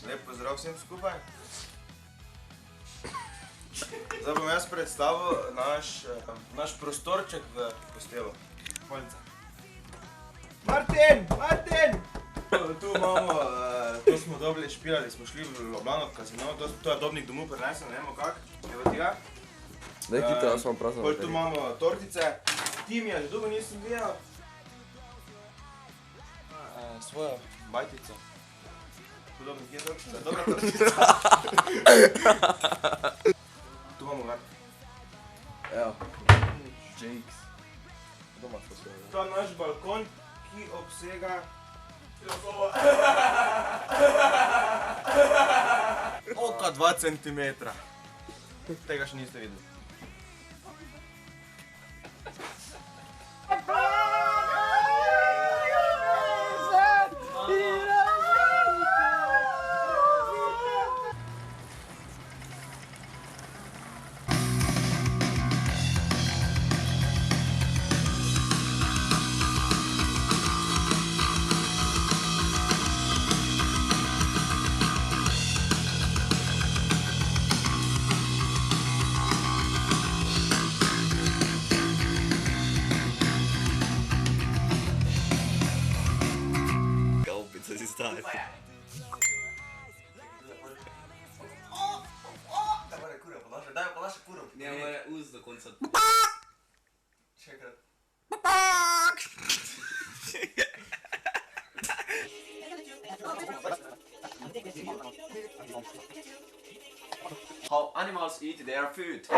Lep pozdrav vsem skupaj. Zdaj bom jaz predstavil naš prostorček v hostelu. Hvaljica. Martin! Martin! Tu imamo, to smo dobili, špilali, smo šli v Ljubljano, v kazino, to je Dobnik domov prinesel, ne vemo kak, evo tega. Daj hitro, jaz vam prazno Tu imamo tortice, Timija, že dolgo nisem gledal. Svojo bajtico. Podobno, kje je tortica? Dobra tortica. Tu imamo vrat. Evo. Jakes. Doma smo se. To je naš balkon, ki obsega oka 2 centimetra. Tega še niste videli. Ne, mora uz do konca. Še enkrat. How animals eat their food.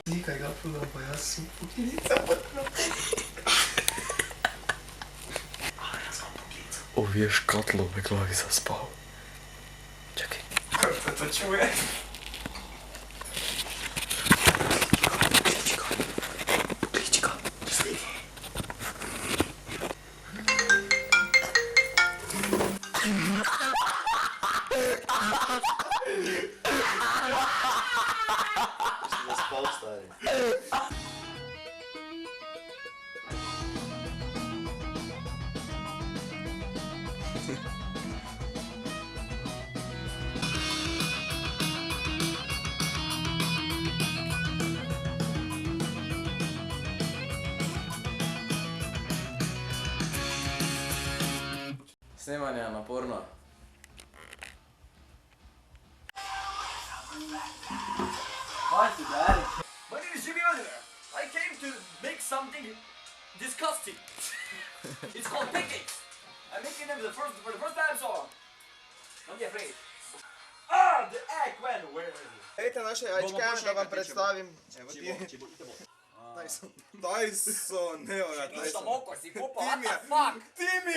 Nekaj ga prodam, pa jaz sem poklical. Oviješ katlo v glavi zaspal. Čakaj. Kako to čuje? Pokliči ga. Zaspal, stari. Snemanje je naporno. Hi, Daddy. My name is Jimmy Oliver. I came to make something disgusting. It's called pancakes. I'm making them for the first time, so don't be afraid. Ah, the egg went where is it? Ejte naše jajčke, da vam predstavim. Evo ti. Tyson, evo ga Nič Tyson. moko si kupa, what the fuck? Timi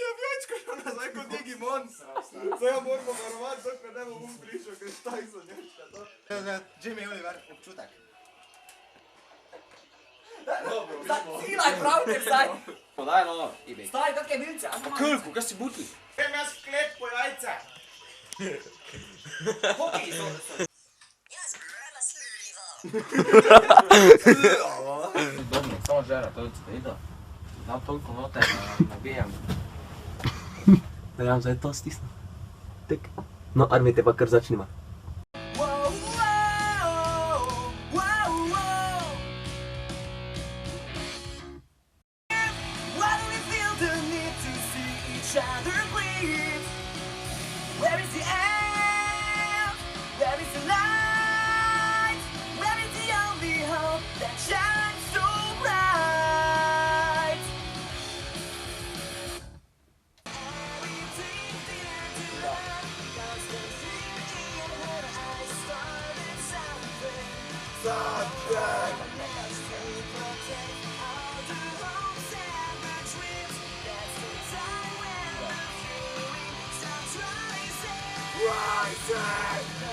je v jajčko šel nazaj kot Digimon. Zdaj ga moramo varovati, dokler ne bo prišel, ker Tyson jajčka. Jimmy Oliver, občutek. Cilaj pravite zdaj. Podaj no. Stari, kakve milce? Kulku, kaj si butli? Grem jaz v klet po jajce. Hoki so. Dobro, samo žera, to je cveta. Dam toliko note, nabijem. Da ja zdaj to stisnem. Tek. No, armi te pa kar začnimo. Whoa, Rising!